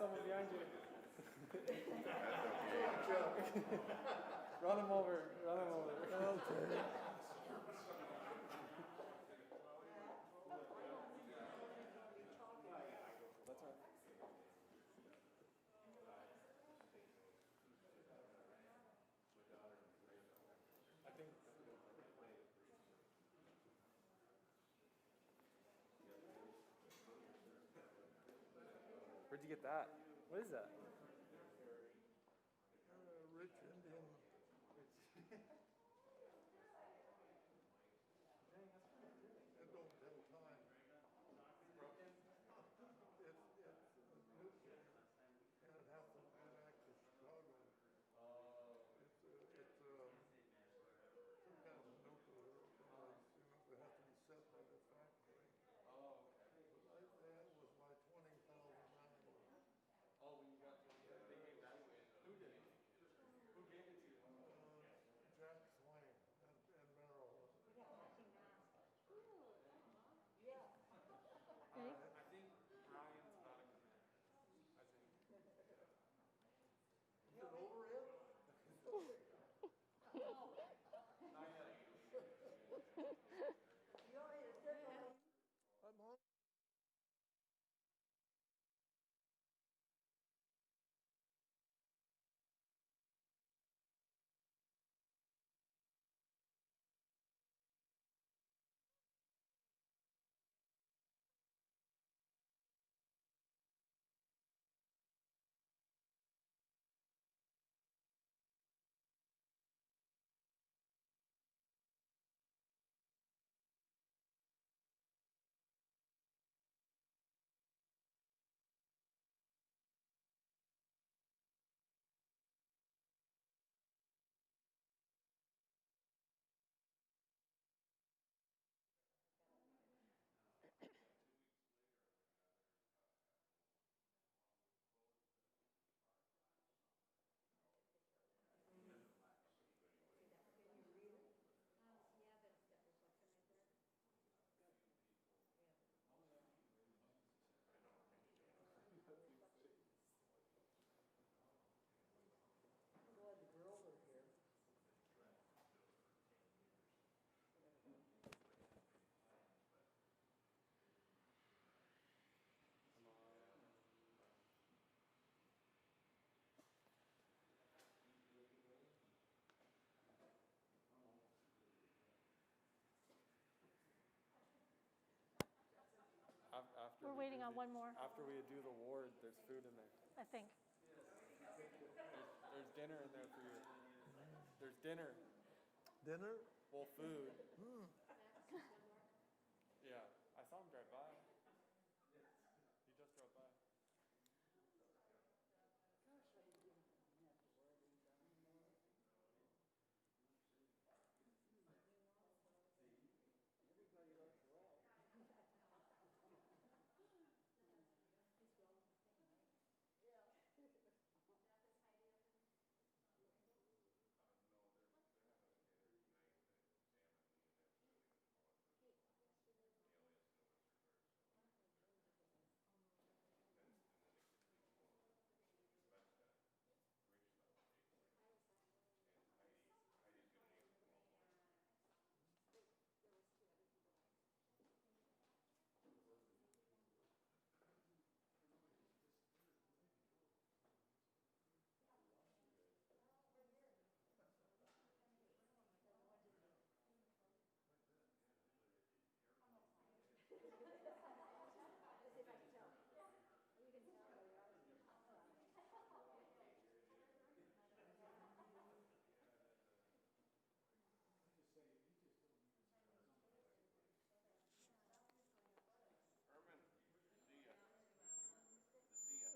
someone behind you. Run him over. Run him over. Okay. That's right. I think. Where'd you get that? What is that? Rich Indian. It don't tell time. It's nuclear, and it has to go back to Chicago. It's some kind of nuclear device, it has to be set by the factory. That was my $20,000. Oh, when you got to they gave that away. Who did it? Who gave it to you? Jack Swain and Merrill. I think Ryan's about to come in. I think. Is it over yet? Not yet. I'm hungry. After We're waiting on one more, After we do the ward, there's food in there. I think. There's dinner in there for you. There's dinner. Dinner? Well, food. Yeah, I saw him drive by. He just drove by.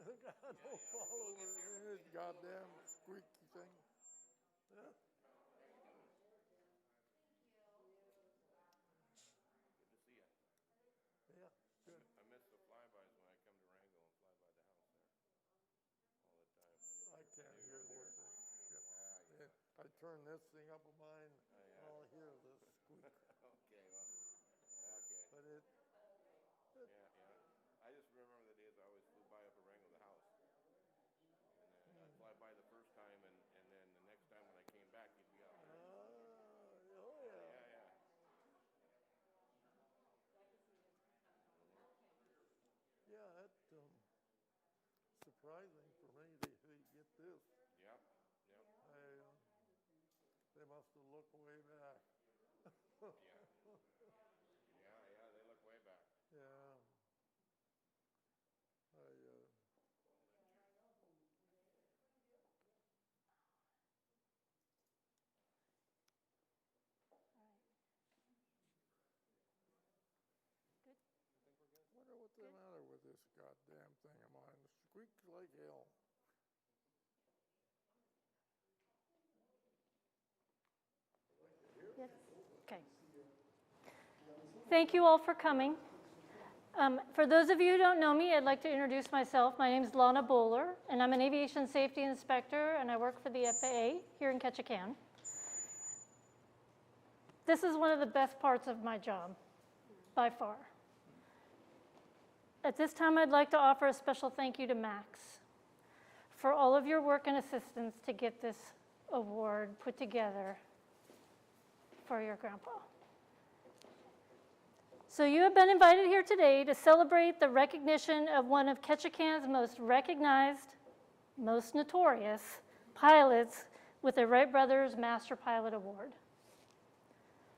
God, don't fall over this goddamn squeaky thing. Yeah. Good to see you. Yeah, good. I miss the flybys when I come to Wrangell and fly by the house there all the time. I can't hear worth it. Yeah. I turn this thing up of mine, yeah. I'll hear this squeak. Okay, well, okay. But yeah. I just remember the days I always flew by up at Wrangell, the house. by the first time, and then the next time when I came back, he'd be out there. Oh, yeah. Yeah. Yeah, that's surprising for me that they get this. Yep. They must have looked way back. Yeah, they look way back. Yeah. Wonder what's the matter with this goddamn thing of mine. It squeaks like hell. Yes. Okay. Thank you all for coming. For those of you who don't know me, I'd like to introduce myself. My name is Lana Bowler, and I'm an aviation safety inspector, and I work for the FAA here in Ketchikan. This is one of the best parts of my job, by far. At this time, I'd like to offer a special thank you to Max for all of your work and assistance to get this award put together for your grandpa. So you have been invited here today to celebrate the recognition of one of Ketchikan's most recognized, most notorious pilots with the Wright Brothers Master Pilot Award.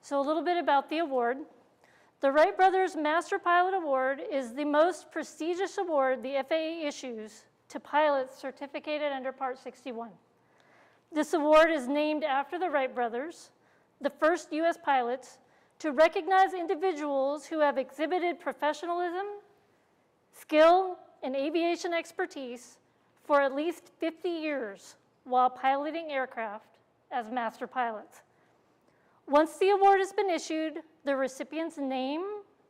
So a little bit about the award. The Wright Brothers Master Pilot Award is the most prestigious award the FAA issues to pilots certificated under Part 61. This award is named after the Wright brothers, the first U.S. pilots to recognize individuals who have exhibited professionalism, skill, and aviation expertise for at least 50 years while piloting aircraft as master pilots. Once the award has been issued, the recipient's name,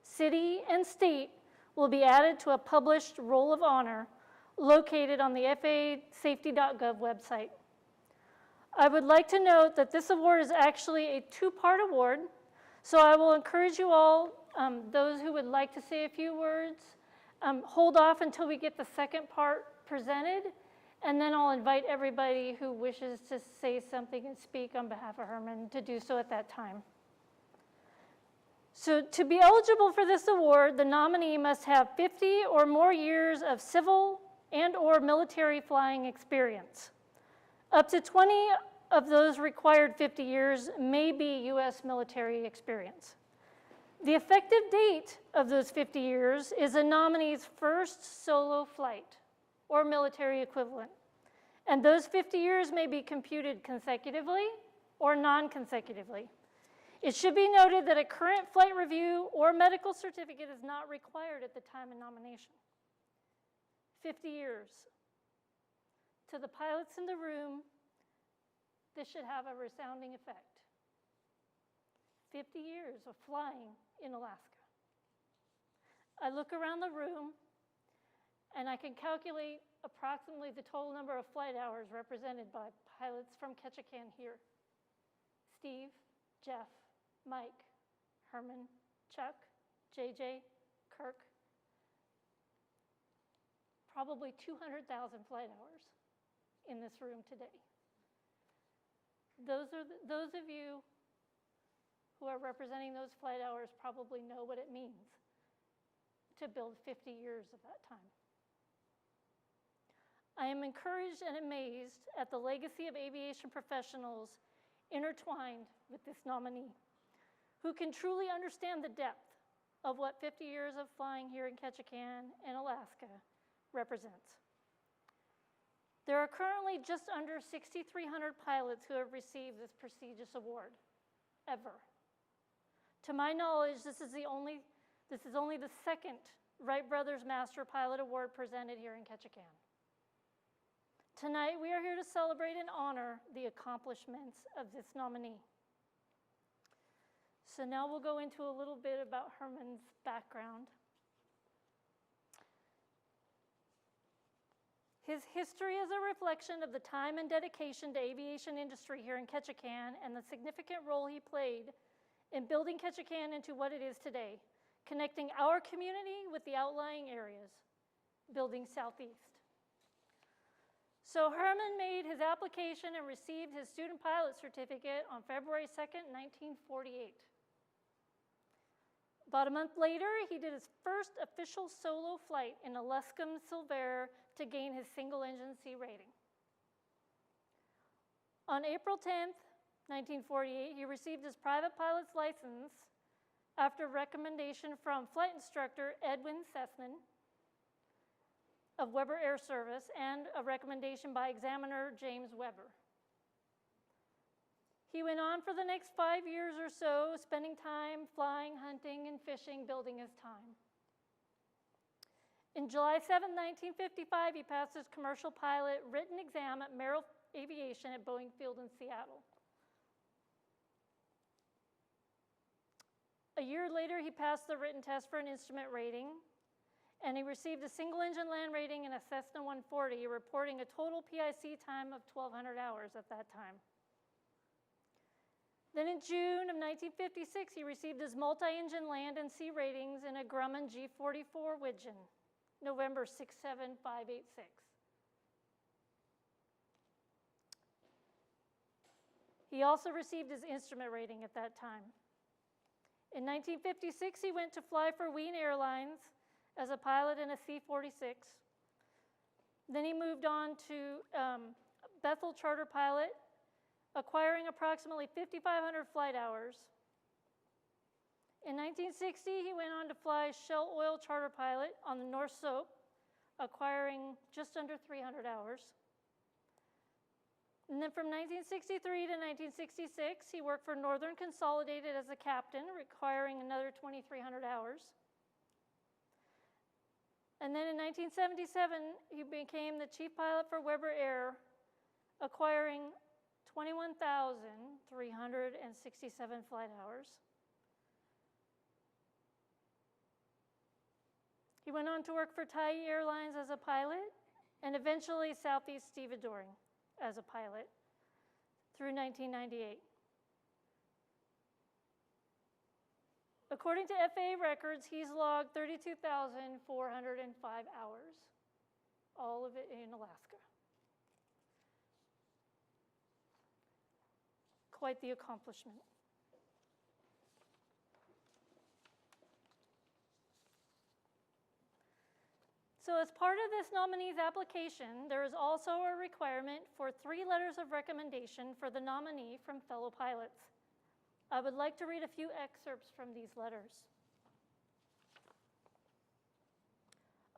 city, and state will be added to a published Roll of Honor located on the FAAsafety.gov website. I would like to note that this award is actually a two-part award, so I will encourage you all, those who would like to say a few words, hold off until we get the second part presented, and then I'll invite everybody who wishes to say something and speak on behalf of Herman to do so at that time. So to be eligible for this award, the nominee must have 50 or more years of civil and or military flying experience. Up to 20 of those required 50 years may be U.S. military experience. The effective date of those 50 years is a nominee's first solo flight or military equivalent. And those 50 years may be computed consecutively or non-consecutively. It should be noted that a current flight review or medical certificate is not required at the time of nomination. 50 years. To the pilots in the room, this should have a resounding effect. 50 years of flying in Alaska. I look around the room, and I can calculate approximately the total number of flight hours represented by pilots from Ketchikan here. Steve, Jeff, Mike, Herman, Chuck, JJ, Kirk. Probably 200,000 flight hours in this room today. Those of you who are representing those flight hours probably know what it means to build 50 years of that time. I am encouraged and amazed at the legacy of aviation professionals intertwined with this nominee, who can truly understand the depth of what 50 years of flying here in Ketchikan and Alaska represents. There are currently just under 6,300 pilots who have received this prestigious award, ever. To my knowledge, this is only the second Wright Brothers Master Pilot Award presented here in Ketchikan. Tonight, we are here to celebrate and honor the accomplishments of this nominee. So now we'll go into a little bit about Herman's background. His history is a reflection of the time and dedication to aviation industry here in Ketchikan and the significant role he played in building Ketchikan into what it is today, connecting our community with the outlying areas, building Southeast. So Herman made his application and received his student pilot certificate on February 2nd, 1948. About a month later, he did his first official solo flight in a Luscombe Silver to gain his single-engine C rating. On April 10th, 1948, he received his private pilot's license after recommendation from flight instructor Edwin Sessman of Weber Air Service and a recommendation by examiner James Weber. He went on for the next 5 years or so, spending time flying, hunting, and fishing, building his time. In July 7, 1955, he passed his commercial pilot written exam at Merrill Aviation at Boeing Field in Seattle. A year later, he passed the written test for an instrument rating, and he received a single-engine land rating in a Cessna 140, reporting a total PIC time of 1,200 hours at that time. Then in June of 1956, he received his multi-engine land and sea ratings in a Grumman G44 Widgeon, November 67586. He also received his instrument rating at that time. In 1956, he went to fly for Wien Airlines as a pilot in a C-46. Then he moved on to Bethel charter pilot, acquiring approximately 5,500 flight hours. In 1960, he went on to fly Shell Oil charter pilot on the North Slope, acquiring just under 300 hours. And then from 1963 to 1966, he worked for Northern Consolidated as a captain, requiring another 2,300 hours. And then in 1977, he became the chief pilot for Weber Air, acquiring 21,367 flight hours. He went on to work for Thai Airlines as a pilot, and eventually Southeast Stevedoring as a pilot through 1998. According to FAA records, he's logged 32,405 hours, all of it in Alaska. Quite the accomplishment. So as part of this nominee's application, there is also a requirement for 3 letters of recommendation for the nominee from fellow pilots. I would like to read a few excerpts from these letters.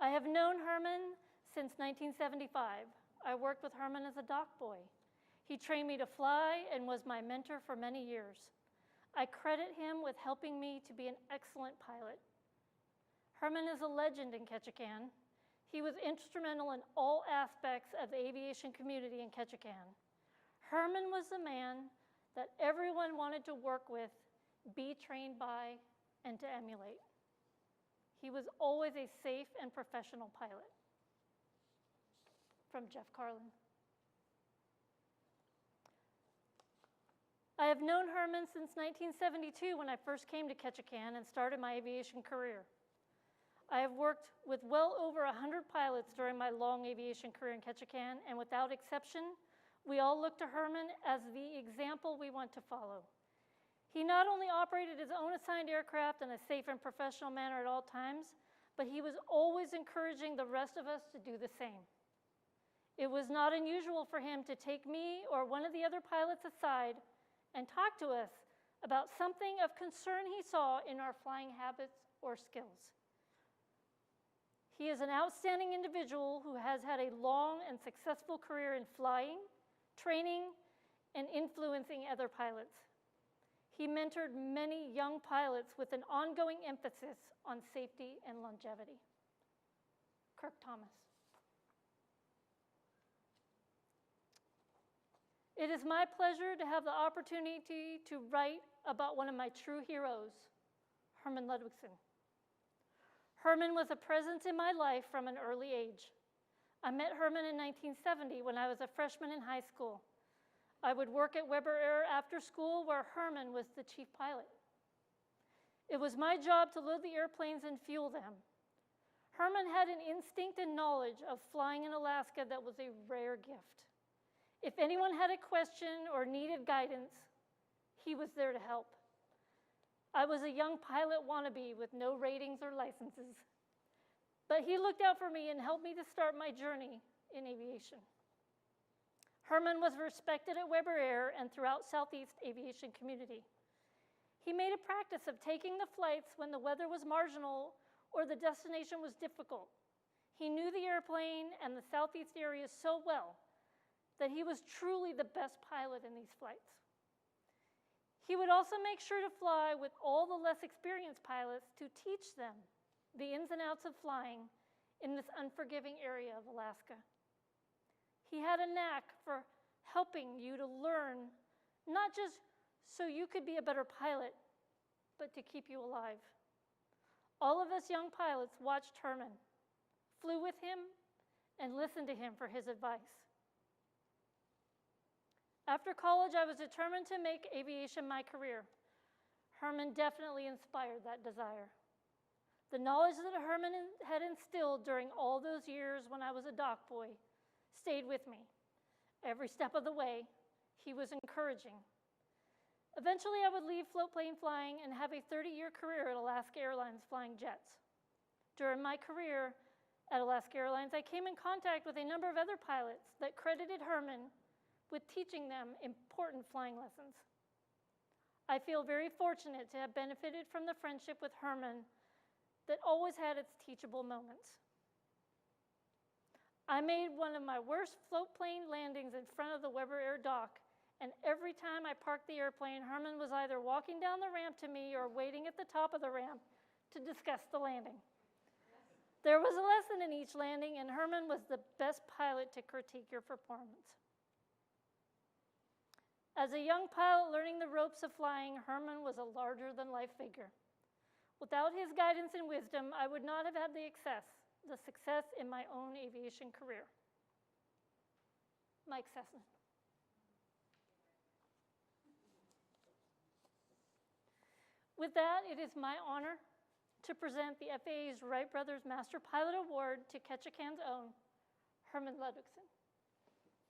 I have known Herman since 1975. I worked with Herman as a dock boy. He trained me to fly and was my mentor for many years. I credit him with helping me to be an excellent pilot. Herman is a legend in Ketchikan. He was instrumental in all aspects of the aviation community in Ketchikan. Herman was the man that everyone wanted to work with, be trained by, and to emulate. He was always a safe and professional pilot. From Jeff Carlin. I have known Herman since 1972 when I first came to Ketchikan and started my aviation career. I have worked with well over 100 pilots during my long aviation career in Ketchikan, and without exception, we all look to Herman as the example we want to follow. He not only operated his own assigned aircraft in a safe and professional manner at all times, but he was always encouraging the rest of us to do the same. It was not unusual for him to take me or one of the other pilots aside and talk to us about something of concern he saw in our flying habits or skills. He is an outstanding individual who has had a long and successful career in flying, training, and influencing other pilots. He mentored many young pilots with an ongoing emphasis on safety and longevity. Kirk Thomas. It is my pleasure to have the opportunity to write about one of my true heroes, Hermann Ludwigson. Herman was a presence in my life from an early age. I met Herman in 1970 when I was a freshman in high school. I would work at Weber Air after school where Herman was the chief pilot. It was my job to load the airplanes and fuel them. Herman had an instinct and knowledge of flying in Alaska that was a rare gift. If anyone had a question or needed guidance, he was there to help. I was a young pilot wannabe with no ratings or licenses, but he looked out for me and helped me to start my journey in aviation. Herman was respected at Weber Air and throughout Southeast aviation community. He made a practice of taking the flights when the weather was marginal or the destination was difficult. He knew the airplane and the Southeast area so well that he was truly the best pilot in these flights. He would also make sure to fly with all the less experienced pilots to teach them the ins and outs of flying in this unforgiving area of Alaska. He had a knack for helping you to learn, not just so you could be a better pilot, but to keep you alive. All of us young pilots watched Herman, flew with him, and listened to him for his advice. After college, I was determined to make aviation my career. Herman definitely inspired that desire. The knowledge that Herman had instilled during all those years when I was a dock boy stayed with me. Every step of the way, he was encouraging. Eventually, I would leave float plane flying and have a 30-year career at Alaska Airlines flying jets. During my career at Alaska Airlines, I came in contact with a number of other pilots that credited Herman with teaching them important flying lessons. I feel very fortunate to have benefited from the friendship with Herman that always had its teachable moments. I made one of my worst float plane landings in front of the Weber Air dock, and every time I parked the airplane, Herman was either walking down the ramp to me or waiting at the top of the ramp to discuss the landing. There was a lesson in each landing, and Herman was the best pilot to critique your performance. As a young pilot learning the ropes of flying, Herman was a larger-than-life figure. Without his guidance and wisdom, I would not have had the success in my own aviation career. Mike Cessna. With that, it is my honor to present the FAA's Wright Brothers Master Pilot Award to Ketchikan's own, Herman Ludwigson.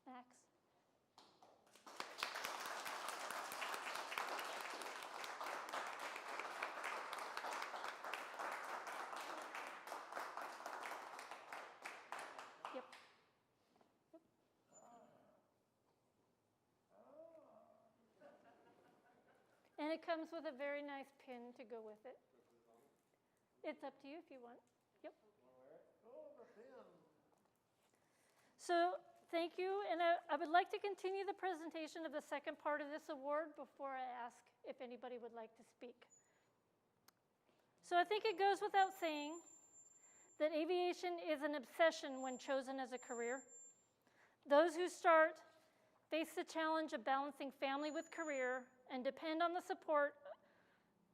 Max. Yep. And it comes with a very nice pin to go with it. It's up to you if you want. Yep. So thank you, and I would like to continue the presentation of the second part of this award before I ask if anybody would like to speak. So I think it goes without saying that aviation is an obsession when chosen as a career. Those who start face the challenge of balancing family with career and depend on the support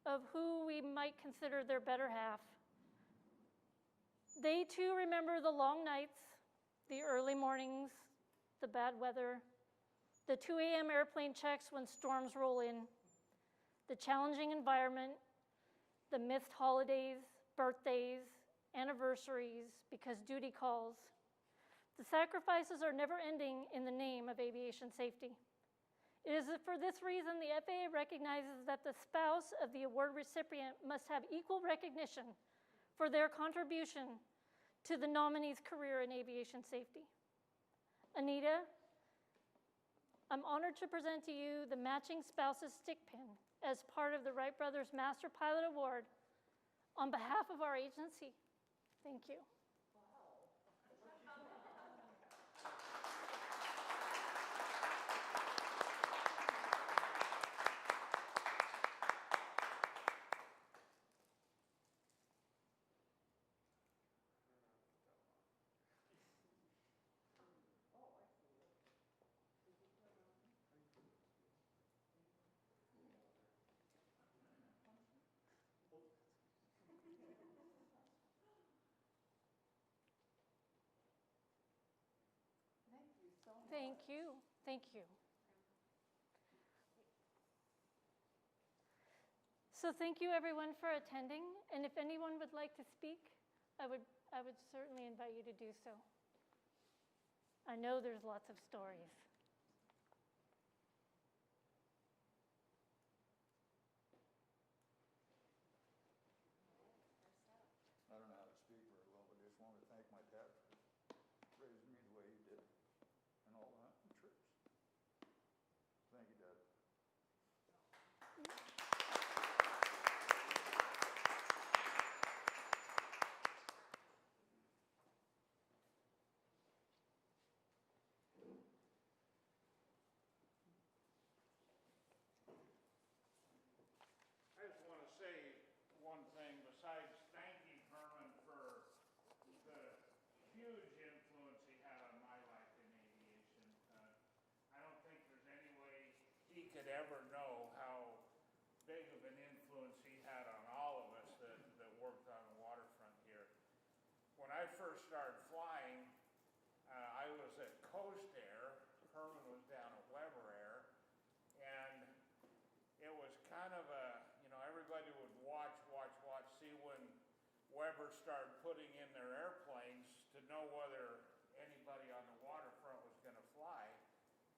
of who we might consider their better half. They too remember the long nights, the early mornings, the bad weather, the 2 a.m. airplane checks when storms roll in, the challenging environment, the missed holidays, birthdays, anniversaries because duty calls. The sacrifices are never ending in the name of aviation safety. It is for this reason the FAA recognizes that the spouse of the award recipient must have equal recognition for their contribution to the nominee's career in aviation safety. Anita, I'm honored to present to you the matching spouse's stick pin as part of the Wright Brothers Master Pilot Award on behalf of our agency. Thank you. Thank you. Thank you. So thank you everyone for attending, and if anyone would like to speak, I would I would certainly invite you to do so. I know there's lots of stories. I don't know how to speak very well, but I just want to thank my dad for raising me the way he did and all the hunting trips. Thank you, Dad. I just want to say one thing besides thanking Herman for the huge influence he had on my life in aviation. I don't think there's any way he could ever know how big of an influence he had on all of us that worked on the waterfront here. When I first started flying, I was at Coast Air. Herman was down at Weber Air, and it was kind of a, everybody would watch, see when Weber started putting in their airplanes to know whether anybody on the waterfront was going to fly.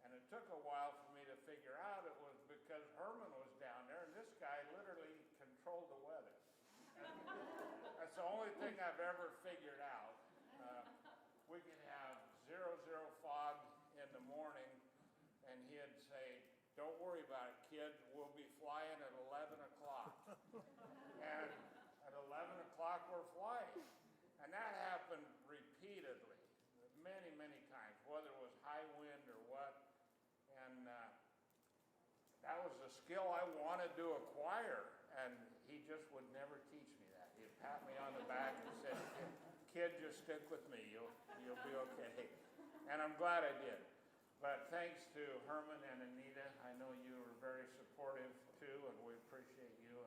And it took a while for me to figure out it was because Herman was down there, and this guy literally controlled the weather. And that's the only thing I've ever figured out. We could have 0 fog in the morning, and he'd say, "Don't worry about it, kid. We'll be flying at 11 o'clock. And at 11 o'clock, we're flying. And that happened repeatedly, many, many times, whether it was high wind or what. And that was a skill I wanted to acquire, and he just would never teach me that. He'd pat me on the back and say, "Kid, just stick with me. You'll be okay." And I'm glad I did. But thanks to Herman and Anita, I know you were very supportive too, and we appreciate you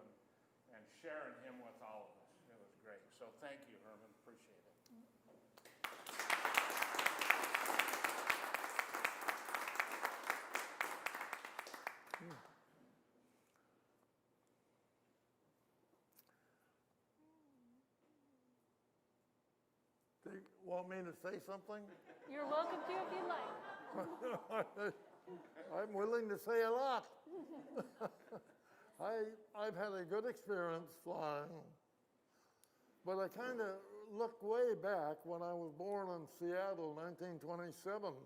and sharing him with all of us. It was great. So thank you, Herman. Appreciate it. Do you want me to say something? You're welcome to if you'd like. I'm willing to say a lot. I've had a good experience flying, but I kind of look way back when I was born in Seattle, 1927.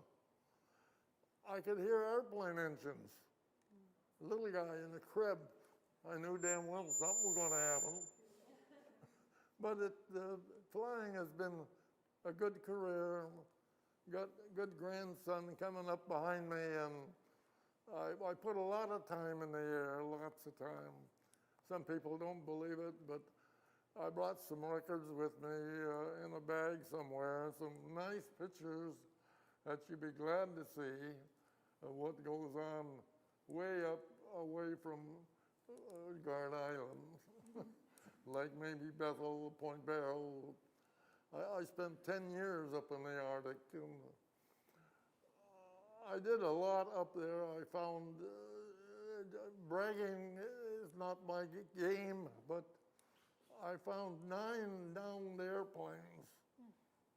I could hear airplane engines. A little guy in a crib. I knew damn well something was going to happen. But flying has been a good career. Got good grandson coming up behind me, and I put a lot of time in the air, lots of time. Some people don't believe it, but I brought some records with me in a bag somewhere, some nice pictures that you'd be glad to see of what goes on way up away from Guard Island, like maybe Bethel, Point Barrow. I spent 10 years up in the Arctic, and I did a lot up there. I found bragging is not my game, but I found 9 downed airplanes,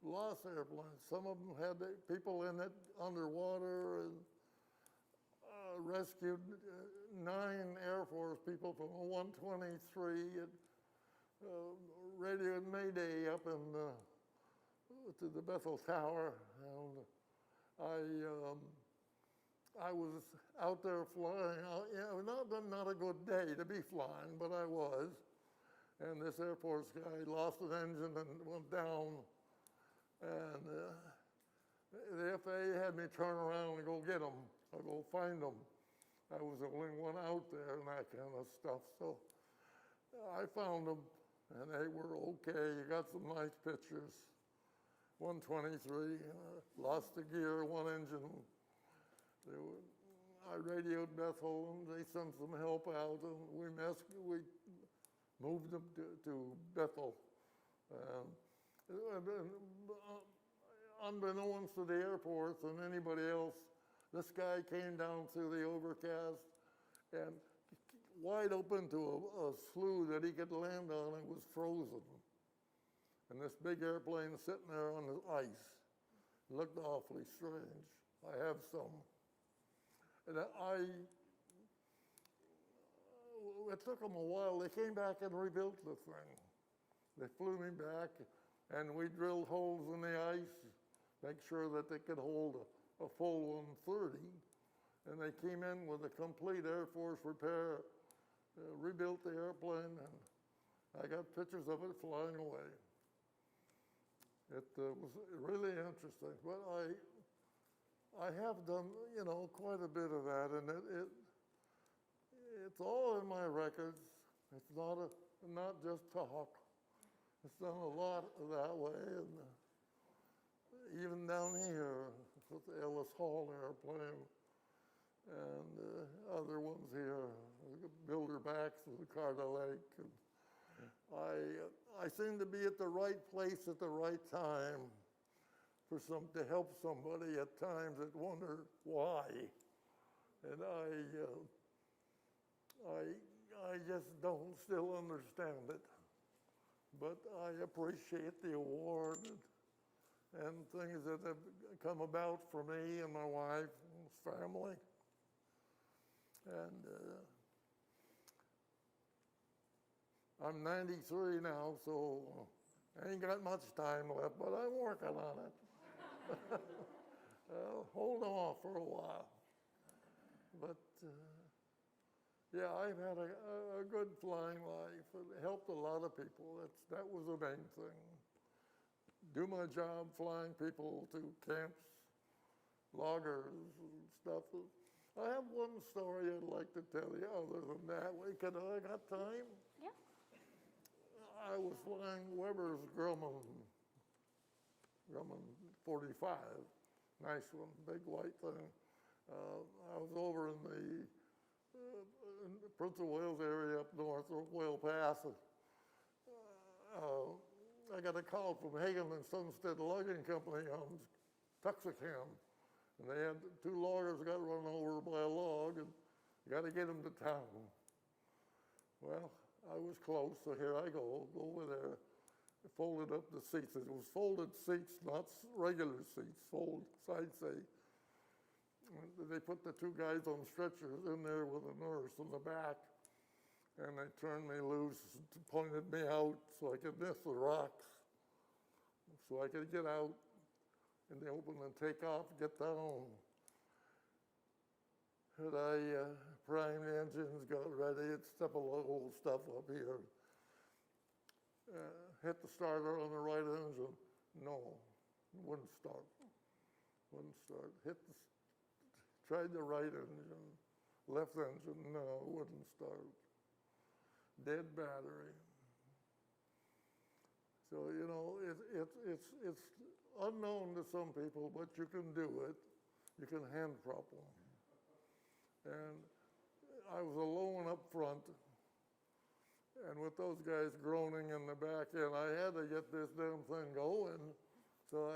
lost airplanes. Some of them had people in it underwater, and rescued 9 Air Force people from a 123. Radioed Mayday up in to the Bethel Tower, and I was out there flying. Not a good day to be flying, but I was. And this Air Force guy lost an engine and went down, and the FAA had me turn around and go get him, or go find him. I was the only one out there and that kind of stuff. So I found them, and they were okay. You got some nice pictures. 123, lost the gear, 1 engine. I radioed Bethel, and they sent some help out, and we moved them to Bethel. Unbeknownst to the Air Force and anybody else, this guy came down through the overcast and wide open to a slough that he could land on. It was frozen. and this big airplane sitting there on the ice. Looked awfully strange. I have some. And it took them a while. They came back and rebuilt the thing. They flew me back, and we drilled holes in the ice, make sure that they could hold a full 130. And they came in with a complete Air Force repair, rebuilt the airplane, and I got pictures of it flying away. It was really interesting, but I have done, you know, quite a bit of that, and it's all in my records. It's not just talk. It's done a lot that way, and even down here with the Ellis Hall airplane and other ones here, Builder Backs with the Carter Lake. And I seem to be at the right place at the right time to help somebody at times that wonder why. And I just don't still understand it. But I appreciate the award and things that have come about for me and my wife and family. And I'm 93 now, so I ain't got much time left, but I'm working on it. I'll hold off for a while. But yeah, I've had a good flying life. It helped a lot of people. That was the main thing. Do my job flying people to camps, loggers, and stuff. I have one story I'd like to tell you other than that. I got time? Yeah. I was flying Weber's Grumman 45, nice one, big white thing. I was over in the Prince of Wales area up north of Whale Pass. I got a call from Hagen and Sunstead Logging Company on Tuxicam. And they had two loggers got run over by a log and got to get them to town. Well, I was close, so here I go over there. I folded up the seats. It was folded seats, not regular seats, side seat. And they put the two guys on stretchers in there with a nurse in the back, and they turned me loose, pointed me out so I could miss the rocks, so I could get out in the open and take off, get down. And I primed the engines, got ready, it's a couple of old stuff up here. Hit the starter on the right engine. No, wouldn't start. Tried the right engine, left engine, no, wouldn't start. Dead battery. So, you know, it's unknown to some people, but you can do it. You can hand prop them. And I was alone up front, and with those guys groaning in the back end, I had to get this damn thing going. So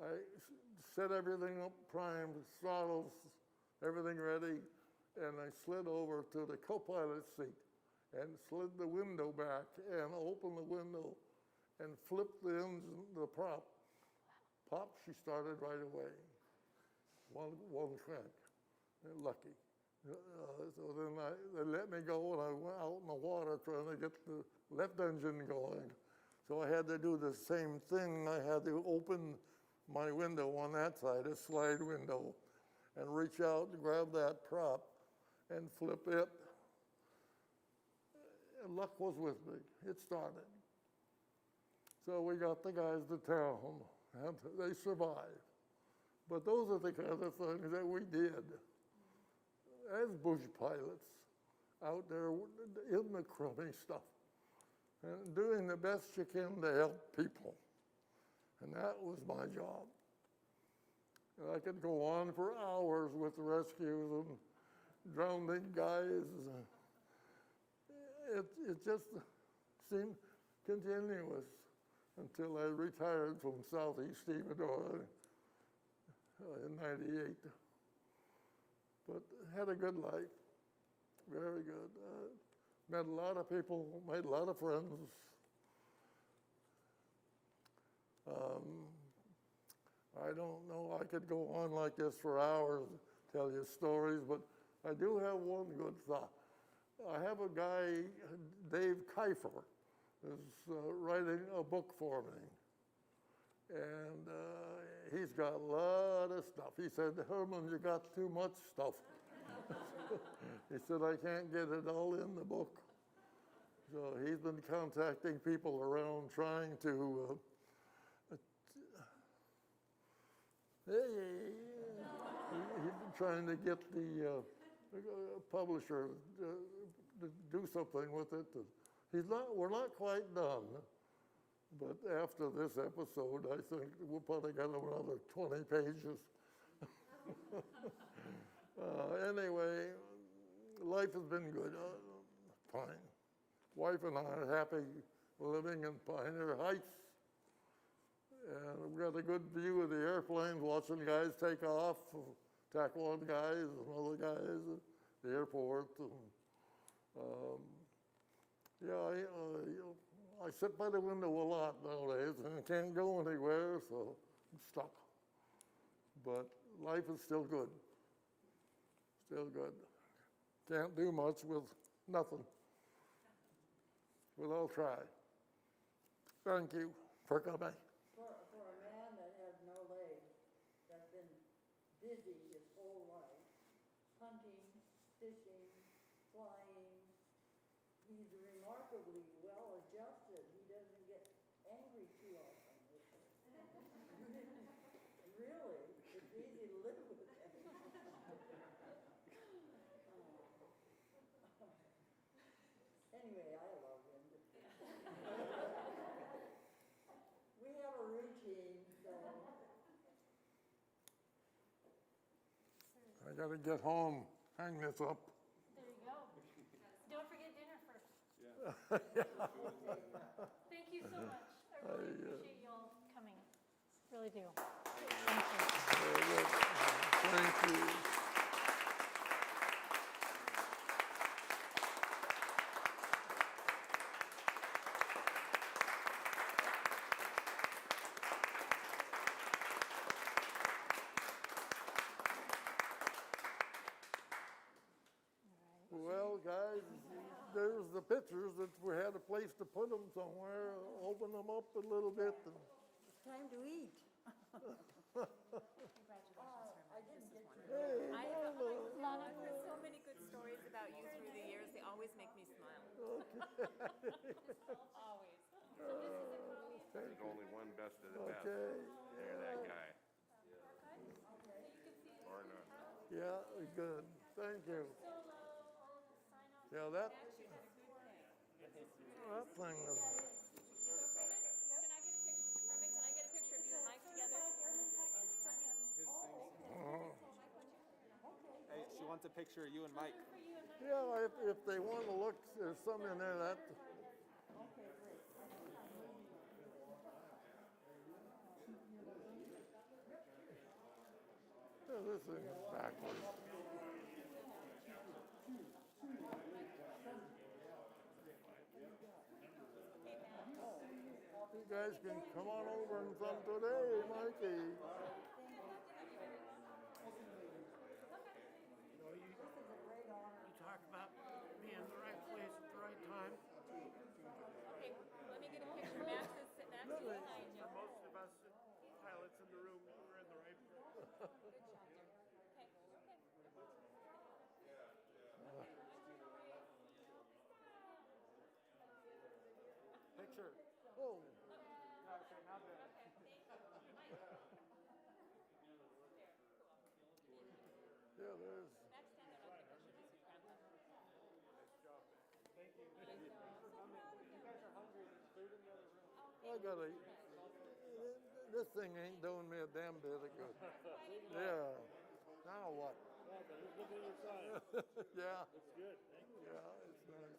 I set everything up, primed, throttles, everything ready, and I slid over to the co-pilot seat and slid the window back and opened the window and flipped the engine, the prop. Pop, she started right away. One crank. Lucky. So then they let me go, and I went out in the water trying to get the left engine going. So I had to do the same thing. I had to open my window on that side, a slide window, and reach out and grab that prop and flip it. And luck was with me. It started. So we got the guys to town, and they survived. But those are the kind of things that we did as bush pilots out there in the crummy stuff and doing the best you can to help people. And that was my job. And I could go on for hours with rescues and drowning guys. It just seemed continuous until I retired from Southeast Stevedore in '98. But had a good life, very good. Met a lot of people, made a lot of friends. I don't know, I could go on like this for hours, tell you stories, but I do have one good thought. I have a guy, Dave Kiefer, is writing a book for me. And he's got a lot of stuff. He said, Herman, you got too much stuff. He said, I can't get it all in the book. So he's been contacting people around trying to, he's been trying to get the publisher to do something with it. We're not quite done, but after this episode, I think we'll probably get another 20 pages. Anyway, life has been good, fine. Wife and I are happy living in Pioneer Heights. And we've got a good view of the airplanes, watching guys take off, tackle on guys and other guys at the airport. And, I sit by the window a lot nowadays and can't go anywhere, so I'm stuck. But life is still good. Still good. Can't do much with nothing. But I'll try. Thank you for coming. For a man that has no legs, that's been busy his whole life, hunting, fishing, flying, he's remarkably well adjusted. He doesn't get angry too often. Really, it's easy to live with him. Anyway, I love him. We have a routine, so. I gotta get home, hang this up. There you go. Don't forget dinner first. Thank you so much. I really appreciate you all coming. Really do. Thank you. Thank you. Well, guys, there's the pictures. If we had a place to put them somewhere, open them up a little bit. And It's time to eat. I didn't get to. hey, I have Lana. heard so many good stories about you through the years. They always make me smile. Always. There's only one best of the best. Okay. They're that guy. Or not. Yeah, good. Thank you. Yeah, that thing is. Can I get a picture of you and Mike together? Hey, she wants a picture of you and Mike. Yeah, if they want to look, there's some in there that. Yeah, this thing is backwards. You guys can come on over and some today, Mikey. You talk about being in the right place at the right time. Okay, let me get a picture. Max is behind you. For most of us pilots in the room, we're in the right place. Good shot there. Picture. Oh. Okay, now then. Yeah, there's. Max, stand there. I'll get a picture of you so you grab them. Nice job. Thank you. You guys are hungry. There's food in the other room. I gotta. This thing ain't doing me a damn bit of good. Yeah. Now what? Well, then look at your side. Yeah. It's good. Thank you. Yeah, it's nice.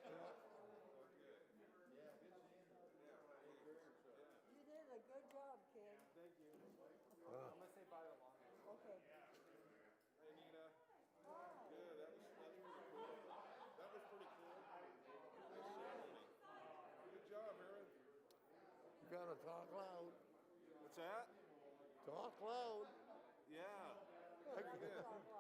Yeah. You did a good job, kid. Thank you. I'm gonna say bye to Lana. Okay. Hey, Nina. Good. That was pretty cool. That was pretty cool. Nice ceremony. Good job, Herman. You gotta talk loud. What's that? Talk loud. Yeah. I Very can't- good.